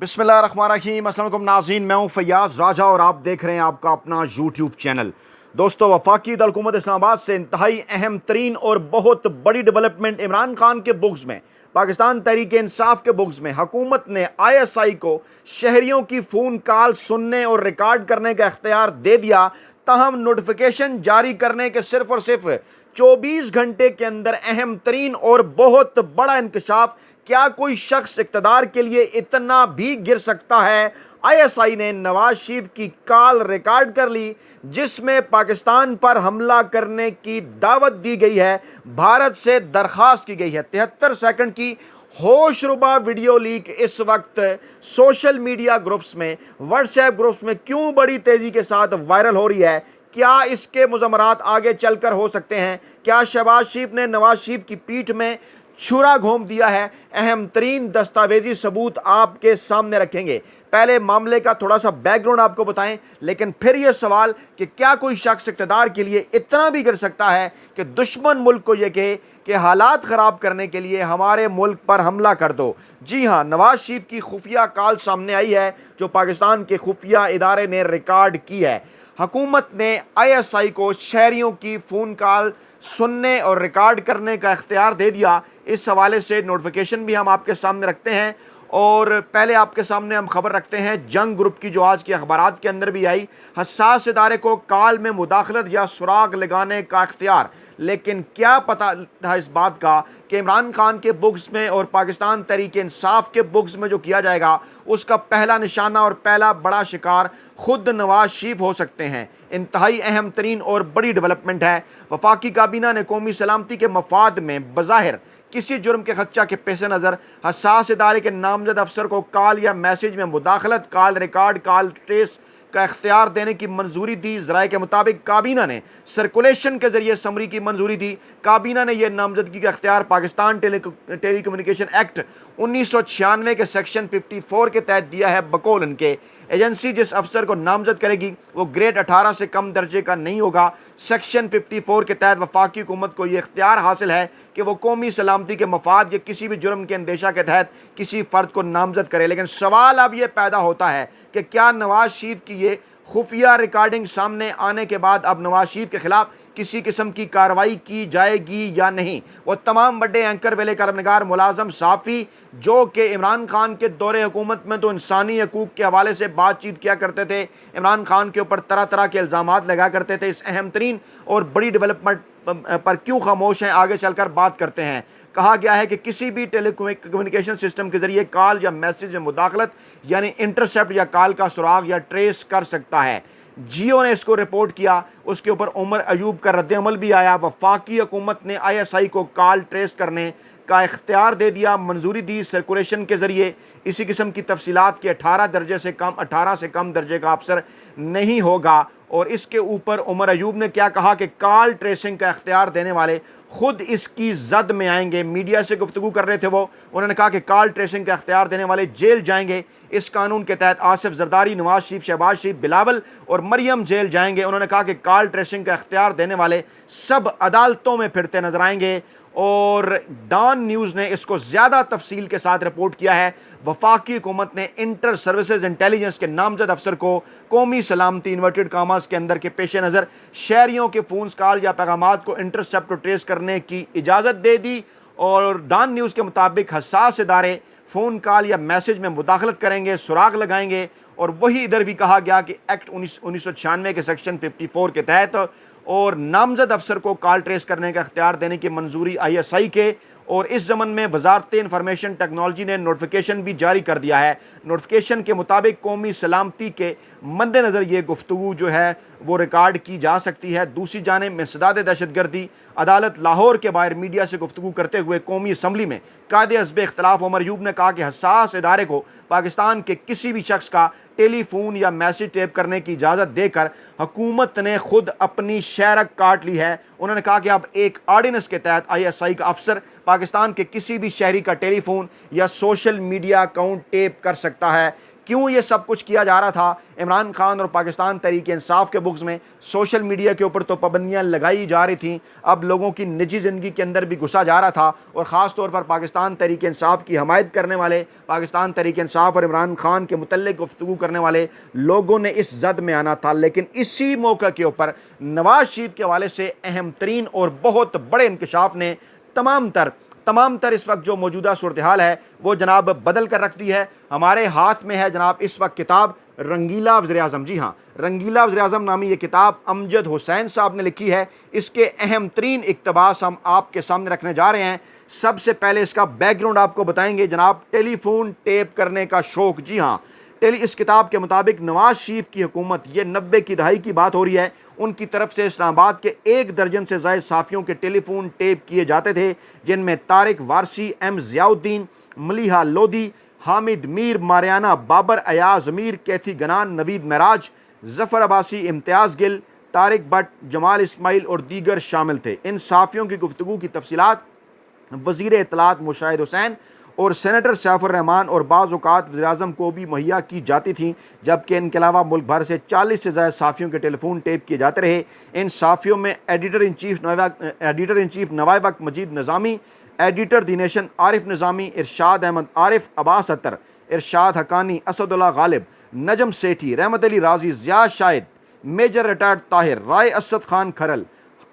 बिस्मिल्लाहिर्रहमानिर्रहीम। अस्सलाम वालेकुम नाज़रीन, मैं हूं फैयाज़ राजा और आप देख रहे हैं आपका अपना यूट्यूब चैनल। दोस्तों, वफाकी हुकूमत इस्लामाबाद से इंतहाई अहम तरीन और बहुत बड़ी डेवलपमेंट इमरान खान के बुक्स में, पाकिस्तान तहरीक इंसाफ के बुक्स में हुकूमत ने ISI को शहरियों की फ़ोन कॉल सुनने और रिकॉर्ड करने का इख्तियार दे दिया। ताहम नोटिफिकेशन जारी करने के सिर्फ और सिर्फ 24 घंटे के अंदर अहम तरीन और बहुत बड़ा इंकशाफ। क्या कोई शख्स इक़्तिदार के लिए इतना भी गिर सकता है? ISI ने नवाज शरीफ की कॉल रिकॉर्ड कर ली जिसमें पाकिस्तान पर हमला करने की दावत दी गई है, भारत से दरख्वास्त की गई है। 73 सेकंड की होशरुबा वीडियो लीक इस वक्त सोशल मीडिया ग्रुप्स में, व्हाट्सएप ग्रुप्स में क्यों बड़ी तेजी के साथ वायरल हो रही है? क्या इसके मुज़म्मरात आगे चलकर हो सकते हैं? क्या शहबाज शरीफ ने नवाज शरीफ की पीठ में छुरा घोंप दिया है? अहम तरीन दस्तावेजी सबूत आपके सामने रखेंगे। पहले मामले का थोड़ा सा बैकग्राउंड आपको बताएं, लेकिन फिर यह सवाल कि क्या कोई शख्स इक़्तिदार के लिए इतना भी गिर सकता है कि दुश्मन मुल्क को यह कहे कि हालात ख़राब करने के लिए हमारे मुल्क पर हमला कर दो। जी हाँ, नवाज शरीफ की खुफिया कॉल सामने आई है जो पाकिस्तान के खुफिया इदारे ने रिकॉर्ड की है। हुकूमत ने ISI को शहरियों की फ़ोन कॉल सुनने और रिकॉर्ड करने का इख्तियार दे दिया। इस हवाले से नोटिफिकेशन भी हम आपके सामने रखते हैं और पहले आपके सामने हम खबर रखते हैं जंग ग्रुप की, जो आज के अखबारात के अंदर भी आई। हसास इदारे को कॉल में मुदाखलत या सुराग लगाने का इख्तियार। लेकिन क्या पता था इस बात का कि इमरान खान के बुक्स में और पाकिस्तान तहरीक इंसाफ के बुक्स में जो किया जाएगा उसका पहला निशाना और पहला बड़ा शिकार खुद नवाज शरीफ हो सकते हैं। इंतहाई अहम तरीन और बड़ी डेवलपमेंट है। वफाकी काबीना ने कौमी सलामती के मफाद में बज़ाहिर किसी जुर्म के खदशा के पेश नज़र हसास इदारे के नामजद अफसर को कॉल या मैसेज में मुदाखलत, कॉल रिकॉर्ड, कॉल ट्रेस का इख्तियार देने की मंजूरी दी। ज़राए के मुताबिक काबीना ने सर्कुलेशन के जरिए समरी की मंजूरी दी। काबीना ने यह नामजदगी का इख्तियार पाकिस्तान टेलीकम्युनिकेशन एक्ट 1996 के सेक्शन 54 के तहत दिया है। बकौल इनके, एजेंसी जिस अफसर को नामजद करेगी वो ग्रेड 18 से कम दर्जे का नहीं होगा। सेक्शन 54 के तहत वफाकी हुकूमत को यह इख्तियार हासिल है कि वो कौमी सलामती के मफाद या किसी भी जुर्म के अंदेशा के तहत किसी फ़र्द को नामजद करे। लेकिन सवाल अब यह पैदा होता है कि क्या नवाज शरीफ की ये खुफिया रिकॉर्डिंग सामने आने के बाद अब नवाज शरीफ के खिलाफ किसी किस्म की कार्रवाई की जाएगी या नहीं? वो तमाम बड़े एंकर, वेले करमनगार, मुलाजम, साफ़ी जो कि इमरान खान के दौरे हुकूमत में तो इंसानी हकूक़ के हवाले से बातचीत किया करते थे, इमरान खान के ऊपर तरह तरह के इल्ज़ामात लगा करते थे, इस अहम तरीन और बड़ी डेवलपमेंट पर क्यों खामोश हैं? आगे चलकर बात करते हैं। कहा गया है कि किसी भी टेलीकम्युनिकेशन सिस्टम के जरिए कॉल या मैसेज में मुदाखलत यानी इंटरसेप्ट या कॉल का सुराग या ट्रेस कर सकता है। जियो ने इसको रिपोर्ट किया, उसके ऊपर उमर अयूब का रद्द-ए-अमल भी आया। वफाकी हुकूमत ने ISI को कॉल ट्रेस करने का इख्तियार दे दिया, मंजूरी दी सर्कुलेशन के ज़रिए। इसी किस्म की तफसीलात के 18 से कम दर्जे का अफसर नहीं होगा। और इसके ऊपर उमर अयूब ने क्या कहा कि कॉल ट्रेसिंग का इख्तियार देने वाले खुद इसकी जद में आएंगे। मीडिया से गुफ्तगू कर रहे थे वो, उन्होंने कहा कि कॉल ट्रेसिंग का इख्तियार देने वाले जेल जाएंगे। इस कानून के तहत आसिफ जरदारी, नवाज शरीफ, शहबाज शरीफ, बिलावल और मरियम जेल जाएंगे। उन्होंने कहा कि कॉल ट्रेसिंग का इख्तियार देने वाले सब अदालतों में फिरते नजर आएंगे। और डॉन न्यूज़ ने इसको ज़्यादा तफसील के साथ रिपोर्ट किया है। वफाकी हुकूमत ने इंटर सर्विसेज इंटेलिजेंस के नामजद अफसर को कौमी सलामती इन्वर्टेड कामास के अंदर के पेश नज़र शहरियों के फ़ोन कॉल या पैगामात को इंटरसेप्ट और ट्रेस करने की इजाज़त दे दी। और डॉन न्यूज़ के मुताबिक हसास इदारे फ़ोन कॉल या मैसेज में मुदाखलत करेंगे, सुराग लगाएंगे। और वही इधर भी कहा गया कि एक्ट 1996 के सेक्शन 54 के तहत और नामजद अफसर को कॉल ट्रेस करने का इख्तियार देने की मंजूरी ISI के। और इस ज़मन में वजारत इंफॉर्मेशन टेक्नोलॉजी ने नोटिफिकेशन भी जारी कर दिया है। नोटिफिकेशन के मुताबिक कौमी सलामती के मद्देनज़र ये गुफ्तगू जो है वो रिकॉर्ड की जा सकती है। दूसरी जानिब इंसदाद दहशतगर्दी अदालत लाहौर के बाहर मीडिया से गुफ्तगू करते हुए कौमी असम्बली में कायदे हस्ब इख्तलाफ उमर अयूब ने कहा कि हसास इदारे को पाकिस्तान के किसी भी शख्स का टेलीफोन या मैसेज टेप करने की इजाज़त देकर हुकूमत ने खुद अपनी शहरक काट ली है। उन्होंने कहा कि अब एक ऑर्डिनेंस के तहत ISI का अफसर पाकिस्तान के किसी भी शहरी का टेलीफोन या सोशल मीडिया अकाउंट टेप कर सकता है। क्यों ये सब कुछ किया जा रहा था। इमरान खान और पाकिस्तान तहरीक इंसाफ के बुक्स में सोशल मीडिया के ऊपर तो पाबंदियां लगाई जा रही थी, अब लोगों की निजी ज़िंदगी के अंदर भी घुसा जा रहा था, और ख़ास तौर पर पाकिस्तान तहरीक इंसाफ की हमायत करने वाले, पाकिस्तान तहरीक इंसाफ और इमरान खान के मुतल्लिक़ गुफ्तगू करने वाले लोगों ने इस जद में आना था। लेकिन इसी मौके के ऊपर नवाज शरीफ के हवाले से अहम तरीन और बहुत बड़े इंकशाफ ने तमाम तर इस वक्त जो मौजूदा सूरत हाल है वो जनाब बदल कर रख दी है। हमारे हाथ में है जनाब इस वक्त किताब रंगीला वज़ीर-ए-आज़म। जी हाँ, रंगीला वज़ीर-ए-आज़म नामी ये किताब अमजद हुसैन साहब ने लिखी है। इसके अहम तरीन इक़्तिबास हम आपके सामने रखने जा रहे हैं। सबसे पहले इसका बैकग्राउंड आपको बताएंगे जनाब, टेलीफोन टेप करने का शौक़। जी हाँ, इस किताब के मुताबिक नवाज शरीफ की हुकूमत, ये 90 की दहाई की बात हो रही है, उनकी तरफ से इस्लामाबाद के 1 दर्जन से ज़ायद साफ़ियों के टेलीफोन टेप किए जाते थे, जिनमें तारिक वारसी, एम ज़ियाउद्दीन, मलिहा लोधी, हामिद मीर, मारियाना बाबर, अयाज अमीर, कैथी गनान, नवीद महराज, ज़फ़र अब्बासी, इम्तियाज़ गिल, तारिक भट्ट, जमाल इस्माइल और दीगर शामिल थे। इन साफ़ियों की गुफ्तगू की तफसीलात वज़ीर इत्तलात मुशाहिद हुसैन और सेनेटर सैफुर रहमान और बाज़ औक़ात वज़ीर-ए-आज़म को भी मुहैया की जाती थीं, जबकि इनके अलावा मुल्क भर से 40 से ज़्यादा साफ़ियों के टेलीफोन टेप किए जाते रहे। इन साफ़ियों में एडिटर इन चीफ नवाब वक्त मजीद निज़ामी, एडिटर दी नेशन आरिफ निज़ामी, इरशाद अहमद आरिफ, अब्बास अतर, इरशाद हक़ानी, असदुल्ला गालिब, नजम सेठी, रहमत अली राजी, ज़िया शाहिद, मेजर रिटायर्ड ताहिर, राय असद खान खरल,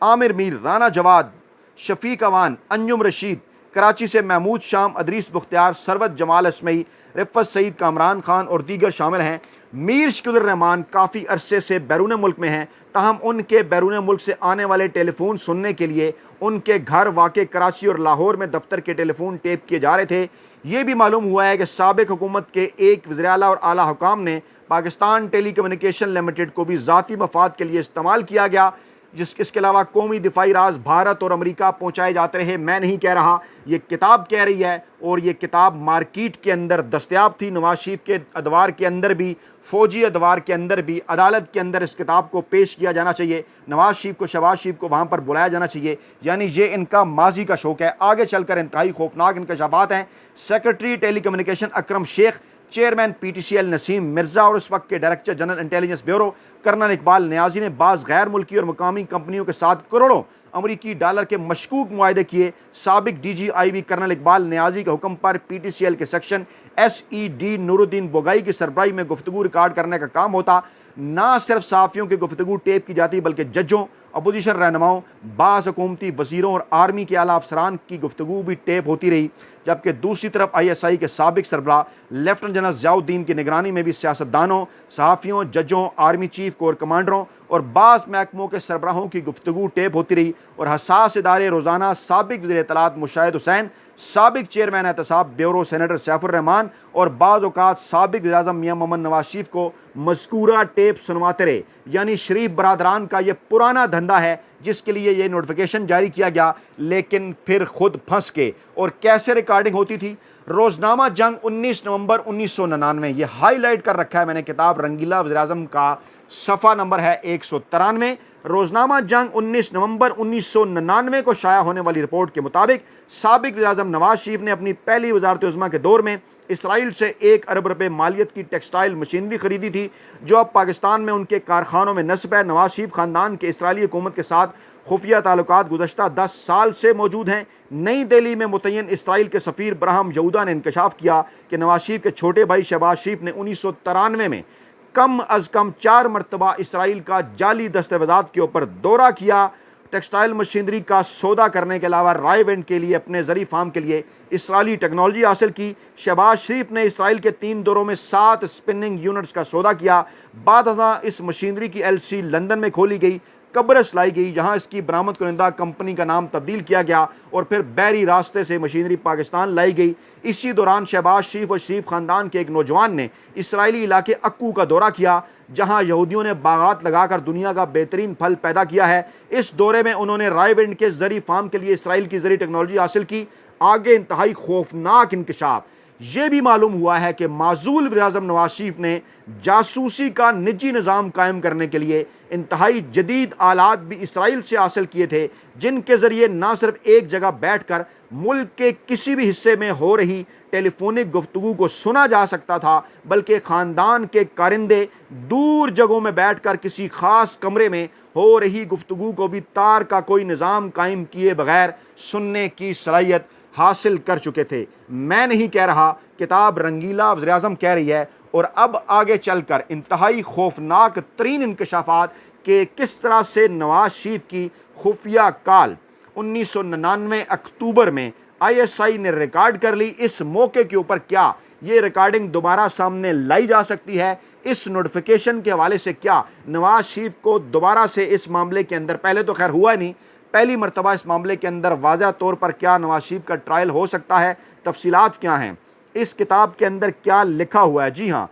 आमिर मीर, राना जवाद, शफीक अवान, अंजुम रशीद, कराची से महमूद शाम, अदरीस मुख्तियार, सरवत जमाल असमई, रिफ़त सईद, कामरान खान और दीगर शामिल हैं। मीर शकील रहमान काफ़ी अरसे से बैरून मुल्क में हैं, ताहम उनके बैरून मुल्क से आने वाले टेलीफोन सुनने के लिए उनके घर वाक़ कराची और लाहौर में दफ्तर के टेलीफोन टेप किए जा रहे थे। ये भी मालूम हुआ है कि साबिक़ हुकूमत के एक वज़ीर आला और आला हुकाम ने पाकिस्तान टेली कम्युनिकेशन लिमिटेड को भी ज़ाती मफाद के लिए इस्तेमाल किया गया, इसके अलावा कौमी दिफाई राज भारत और अमेरिका पहुँचाए जाते रहे। मैं नहीं कह रहा, ये किताब कह रही है, और ये किताब मार्केट के अंदर दस्तयाब थी। नवाज शरीफ के अदवार के अंदर भी, फ़ौजी अदवार के अंदर भी, अदालत के अंदर इस किताब को पेश किया जाना चाहिए। नवाज शरीफ को, शहबाज शरीफ को वहाँ पर बुलाया जाना चाहिए, यानी ये इनका माजी का शौक़ है। आगे चलकर इंतहाई खौफनाक इंकशाफात हैं। Secretary telecommunication Akram Sheikh, chairman PTCL Naseem Mirza और उस वक्त के director general intelligence bureau colonel Iqbal Niazi ने बाज़ गैर मुल्की और मुकामी कंपनियों के साथ करोड़ों अमरीकी डॉलर के मशकूक मुआहदे किए। साबिक DGIB कर्नल इकबाल नियाजी के हुक्म पर PTCL के सेक्शन SED नूरुद्दीन बोगाई की सरबराही में गुफ्तगू रिकॉर्ड करने का काम होता। ना सिर्फ साफ़ियों की गुफ्तगू टेप की जाती, बल्कि जजों, अपोजिशन रहनुमाओं, बाज़ हुकूमती वज़ीरों और आर्मी के आला अफसरान की गुफ्तगू भी टेप होती रही। जबकि दूसरी तरफ ISI के साबिक सरबराह लेफ्टिनेंट जनरल ज़ियाउद्दीन की निगरानी में भी सियासतदानों, सहाफ़ियों, जजों, आर्मी चीफ, कोर कमांडरों और बाज़ महकमों के सरबराहों की गुफ्तगू टेप होती रही। और हसास इदारे रोज़ाना साबिक वज़ीर इत्तलात मुशाहिद हुसैन, साबिक चेयरमैन एहतसाब ब्यूरो सेनेटर सैफुर रहमान और बाज़ औक़ात साबिक वज़ीर-ए-आज़म मियां मोहम्मद नवाज शरीफ को मज़कूरा टेप सुनवाते रहे। यानी शरीफ बरादरान का ये पुराना धंधा है, जिसके लिए ये नोटिफिकेशन जारी किया गया, लेकिन फिर खुद फंस के। और कैसे रिकॉर्डिंग होती थी? रोज़नामा जंग 19 नवंबर 1999, ये हाईलाइट कर रखा है मैंने किताब रंगीला वज़ीर-ए-आज़म का, सफ़ा नंबर है 193। रोज़नामा जंग 19 नवंबर 1999 को शाया होने वाली रिपोर्ट के मुताबिक साबिक वज़ीर-ए-आज़म नवाज शरीफ ने अपनी पहली वज़ारत-ए-उज़्मा के दौर में इसराइल से 1 अरब रुपए मालियत की टेक्सटाइल मशीनरी खरीदी थी, जो अब पाकिस्तान में उनके कारखानों में नस्ब है। नवाज शरीफ ख़ानदान के इसराइली हुकूमत के साथ खुफिया ताल्लुकात गुज़श्ता 10 साल से मौजूद हैं। नई दिल्ली में मुतय्यन इसराइल के सफ़ीर ब्राहम यहूदा ने इंकशाफ किया कि नवाज शरीफ के छोटे भाई शहबाज शरीफ ने 1993 में कम अज़ कम 4 मरतबा इसराइल का जाली दस्तावेज़ात के ऊपर दौरा किया। टेक्सटाइल मशीनरी का सौदा करने के अलावा रायवेंड के लिए अपने ज़री फार्म के लिए इसराइली टेक्नोलॉजी हासिल की। शहबाज शरीफ ने इसराइल के 3 दौरों में 7 स्पिनिंग यूनिट्स का सौदा किया। बाद इस मशीनरी की LC लंदन में खोली गई, कब्रस लाई गई, जहां इसकी बरामद कुनिंदा कंपनी का नाम तब्दील किया गया और फिर बहरी रास्ते से मशीनरी पाकिस्तान लाई गई। इसी दौरान शहबाज शरीफ और शरीफ ख़ानदान के एक नौजवान ने इसराइली इलाके अक्कू का दौरा किया, जहां यहूदियों ने बागात लगाकर दुनिया का बेहतरीन फल पैदा किया है। इस दौरे में उन्होंने रायवेंड के ज़री फार्म के लिए इसराइल की ज़री टेक्नोलॉजी हासिल की। आगे इंतहाई खौफनाक इंकशाफ ये भी मालूम हुआ है कि माजूल वज़ीर-ए-आज़म नवाज शरीफ ने जासूसी का निजी निज़ाम कायम करने के लिए इंतहाई जदीद आलात भी इसराइल से हासिल किए थे, जिनके ज़रिए न सिर्फ एक जगह बैठ कर मुल्क के किसी भी हिस्से में हो रही टेलीफोनिक गुफ्तगू को सुना जा सकता था, बल्कि ख़ानदान के कारिंदे दूर जगहों में बैठकर किसी ख़ास कमरे में हो रही गुफ्तगू को भी तार का कोई निज़ाम कायम किए बगैर सुनने की सलाहियत हासिल कर चुके थे। मैं नहीं कह रहा, किताब रंगीला वज़ीर-ए-आज़म कह रही है। और अब आगे चलकर इंतहाई खौफनाक तरीन इंकशाफात के किस तरह से नवाज शरीफ की खुफिया कॉल 1999 अक्टूबर में ISI ने रिकॉर्ड कर ली। इस मौके के ऊपर क्या ये रिकॉर्डिंग दोबारा सामने लाई जा सकती है? इस नोटिफिकेशन के हवाले से क्या नवाज शरीफ को दोबारा से इस मामले के अंदर, पहले तो खैर हुआ नहीं, पहली मरतबा इस मामले के अंदर वाज़ा तौर पर क्या नवाज शरीफ का ट्रायल हो सकता है? तफसीलात क्या हैं? इस किताब के अंदर क्या लिखा हुआ है? जी हाँ,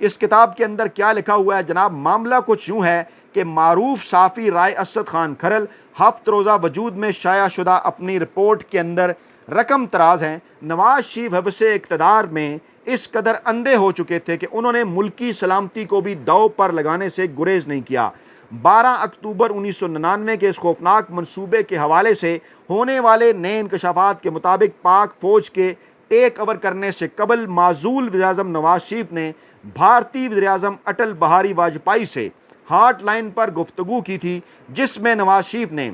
इस किताब के अंदर क्या लिखा हुआ है जनाब? मामला कुछ यूँ है कि मारूफ साफ़ी राय असद खान खरल हफ्त रोज़ा वजूद में शाया शुदा अपनी रिपोर्ट के अंदर रकम तराज हैं। नवाज शरीफ हवसे इक़्तिदार में इस कदर अंधे हो चुके थे कि उन्होंने मुल्की सलामती को भी दाव पर लगाने से गुरेज नहीं किया। 12 अक्टूबर 1999 के इस खौफनाक मनसूबे के हवाले से होने वाले नए इंकशाफात के मुताबिक पाक फ़ौज के टेक ओवर करने से कबल माजूल वज़ीर-ए-आज़म नवाज शरीफ ने भारतीय वज़ीर-ए-आज़म अटल बिहारी वाजपेयी से हॉटलाइन पर गुफ्तगू की थी, जिसमें नवाज शरीफ ने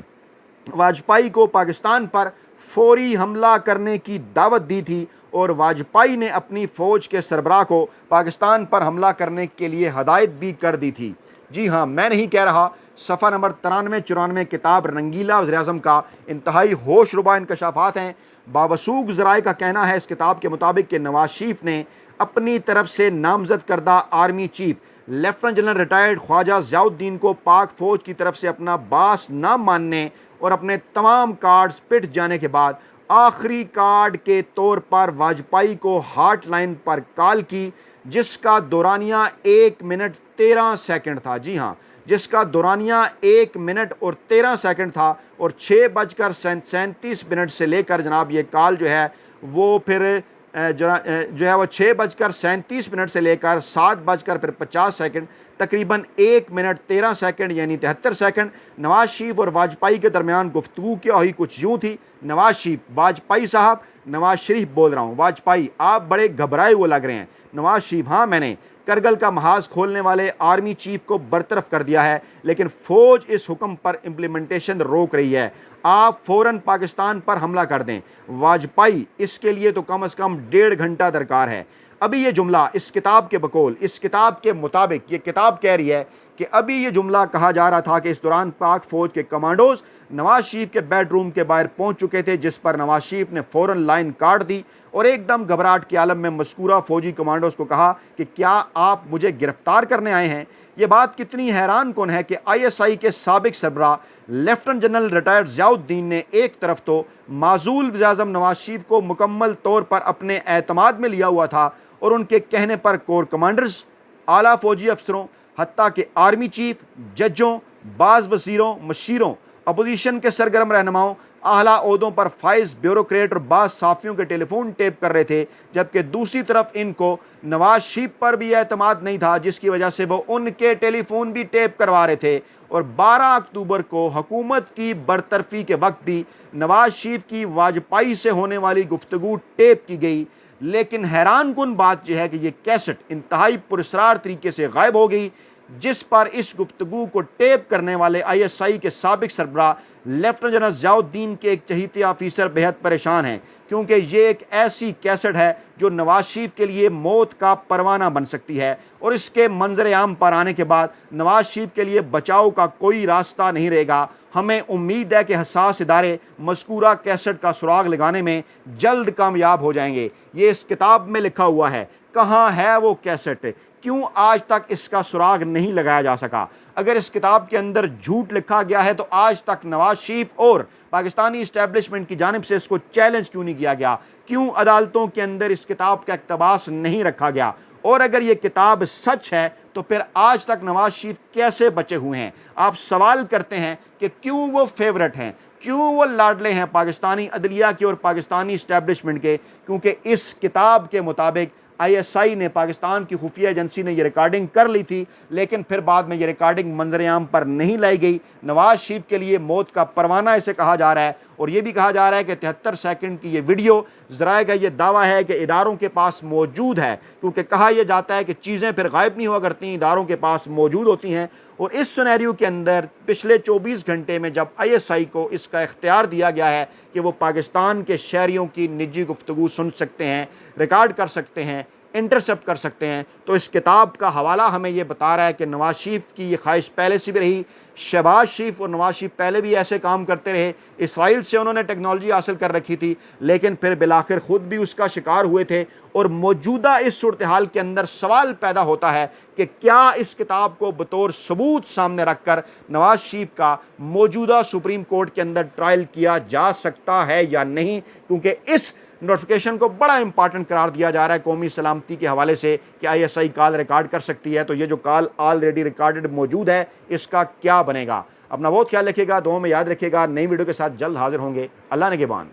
वाजपेयी को पाकिस्तान पर फौरी हमला करने की दावत दी थी और वाजपेयी ने अपनी फ़ौज के सरबराह को पाकिस्तान पर हमला करने के लिए हदायत भी कर दी थी। जी हाँ, मैं नहीं कह रहा। सफ़ा नंबर 93-94 किताब रंगीला वज़ीर-ए-आज़म का इंतहाई होशरुबा इंकशाफात हैं। बावसूख ज़राए का कहना है इस किताब के मुताबिक कि नवाज शरीफ ने अपनी तरफ से नामजद करदा army chief lieutenant general retired Khawaja Ziauddin को पाक फ़ौज की तरफ से अपना बास न मानने और अपने तमाम कार्ड्स पिट जाने के बाद आखिरी कार्ड के तौर पर वाजपेयी को हॉटलाइन पर कॉल की, जिसका दौरानिया 1 मिनट 13 सेकंड था। जी हाँ, जिसका दौरानिया 1 मिनट और 13 सेकंड था और 6:37 से लेकर जनाब ये कॉल जो है वो फिर जो है वो 6:37 से लेकर 7:50 तकरीबन 1 मिनट 13 सेकंड यानी 73 सेकंड नवाज शरीफ और वाजपेयी के दरमियान गुफ्तगू क्या हुई कुछ यूँ थी। नवाज शरीफ, वाजपेयी साहब, नवाज शरीफ बोल रहा हूँ, वाजपेयी आप बड़े घबराए हुए लग रहे हैं। नवाज शरीफ, हाँ मैंने करगिल का महाज खोलने वाले आर्मी चीफ को बरतरफ कर दिया है, लेकिन फ़ौज इस हुक्म पर इम्प्लीमेंटेशन रोक रही है। आप फ़ौरन पाकिस्तान पर हमला कर दें। वाजपेयी, इसके लिए तो कम से कम 1.5 घंटा दरकार है। अभी ये जुमला इस किताब के बकौल, इस किताब के मुताबिक ये किताब कह रही है कि अभी ये जुमला कहा जा रहा था कि इस दौरान पाक फ़ौज के कमांडोज नवाज शरीफ के बेडरूम के बाहर पहुंच चुके थे, जिस पर नवाज शरीफ ने फ़ौरन लाइन काट दी और एकदम घबराहट के आलम में मज़कूरा फ़ौजी कमांडोज को कहा कि क्या आप मुझे गिरफ्तार करने आए हैं। ये बात कितनी हैरान कौन है कि ISI के साबिक सरबराह लेफ्टिनेंट जनरल रिटायर्ड ज़ियाउद्दीन ने एक तरफ तो माजूल वज़ीर-ए-आज़म नवाज शरीफ को मुकम्मल तौर पर अपने एतमाद में लिया हुआ था और उनके कहने पर कोर कमांडर्स, आला फ़ौजी अफसरों, हत्ता के आर्मी चीफ, जजों, बाज़ वज़ीरों, मशीरों, अपोजिशन के सरगर्म रहनुमाओं, आला ओहदों पर फाइज ब्यूरोक्रेट और बाज़ साफ़ियों के टेलीफोन टेप कर रहे थे, जबकि दूसरी तरफ इनको नवाज शरीफ पर भी एतमाद नहीं था, जिसकी वजह से वो उनके टेलीफोन भी टेप करवा रहे थे। और 12 अक्टूबर को हुकूमत की बरतरफी के वक्त भी नवाज शरीफ की वाजपेयी से होने वाली गुफ्तगू टेप की गई। लेकिन हैरान कुन बात यह है कि ये कैसेट इंतहाई पुरस्रार तरीके से गायब हो गई, जिस पर इस गुफ्तगू को टेप करने वाले ISI के साबिक सरबराह लेफ्टिनेंट जनरल ज़ियाउद्दीन के एक चहीते ऑफिसर बेहद परेशान हैं, क्योंकि ये एक ऐसी कैसेट है जो नवाज शरीफ के लिए मौत का परवाना बन सकती है और इसके मंजर आम पर आने के बाद नवाज शरीफ के लिए बचाव का कोई रास्ता नहीं रहेगा। हमें उम्मीद है कि हसास इदारे मज़कूरा कैसेट का सुराग लगाने में जल्द कामयाब हो जाएंगे। ये इस किताब में लिखा हुआ है। कहाँ है वो कैसेट? क्यों आज तक इसका सुराग नहीं लगाया जा सका? अगर इस किताब के अंदर झूठ लिखा गया है तो आज तक नवाज शरीफ और पाकिस्तानी इस्टेब्लिशमेंट की जानिब से इसको चैलेंज क्यों नहीं किया गया? क्यों अदालतों के अंदर इस किताब का इक़्तिबास नहीं रखा गया? और अगर ये किताब सच है तो फिर आज तक नवाज शरीफ कैसे बचे हुए हैं? आप सवाल करते हैं कि क्यों वो फेवरेट हैं, क्यों वो लाडले हैं पाकिस्तानी अदलिया के और पाकिस्तानी इस्टेब्लिशमेंट के? क्योंकि इस किताब के मुताबिक ISI ने, पाकिस्तान की खुफिया एजेंसी ने ये रिकॉर्डिंग कर ली थी, लेकिन फिर बाद में ये रिकॉर्डिंग मंजर आम पर नहीं लाई गई। नवाज शरीफ के लिए मौत का परवाना इसे कहा जा रहा है और ये भी कहा जा रहा है कि 73 सेकंड की ये वीडियो ज़राए का ये दावा है कि इदारों के पास मौजूद है, क्योंकि कहा यह जाता है कि चीज़ें फिर गायब नहीं हुआ करती, इदारों के पास मौजूद होती हैं। और इस सिनेरियो के अंदर पिछले 24 घंटे में जब ISI को इसका इख्तियार दिया गया है कि वो पाकिस्तान के शहरियों की निजी गुफ्तगू सुन सकते हैं, रिकॉर्ड कर सकते हैं, इंटरसेप्ट कर सकते हैं, तो इस किताब का हवाला हमें ये बता रहा है कि नवाज शरीफ की ये ख्वाहिश पहले से भी रही। शहबाज शरीफ और नवाज शरीफ पहले भी ऐसे काम करते रहे, इसराइल से उन्होंने टेक्नोलॉजी हासिल कर रखी थी, लेकिन फिर बिलाखिर ख़ुद भी उसका शिकार हुए थे। और मौजूदा इस सूरत हाल के अंदर सवाल पैदा होता है कि क्या इस किताब को बतौर सबूत सामने रख कर नवाज शरीफ का मौजूदा सुप्रीम कोर्ट के अंदर ट्रायल किया जा सकता है या नहीं, क्योंकि इस नोटिफिकेशन को बड़ा इंपॉर्टेंट करार दिया जा रहा है कौमी सलामती के हवाले से कि ISI कॉल रिकॉर्ड कर सकती है। तो ये जो कॉल ऑलरेडी रिकॉर्डेड मौजूद है, इसका क्या बनेगा? अपना बहुत ख्याल रखिएगा, दुआओं में याद रखिएगा। नई वीडियो के साथ जल्द हाजिर होंगे। अल्लाह ने के बान।